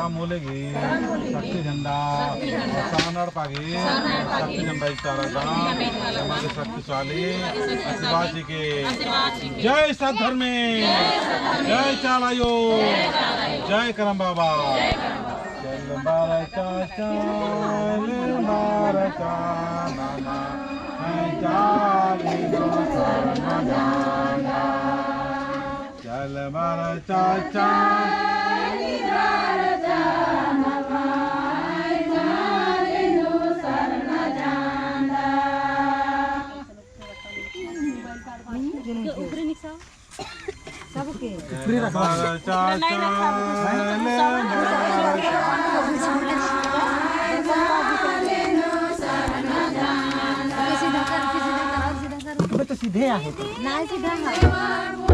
सलाम बोलेगी शक्ति झंडा सानड़ पागी शक्ति झंडा इशारा गांव हमारे शक्तिशाली आशीर्वाद जी के जय सद्धर्मे जय चालायो जय करम बाबा चल बारा चाचा बारा चाना चल बारा चाचा तो सीधे आहे नाही सीधा